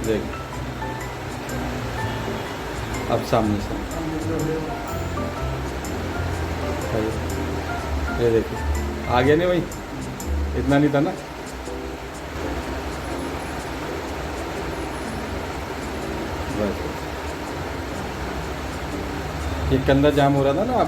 देख, अब सामने से ये देखिए आ गया नहीं भाई, इतना नहीं था ना। बस ये कंधा जाम हो रहा था ना, आप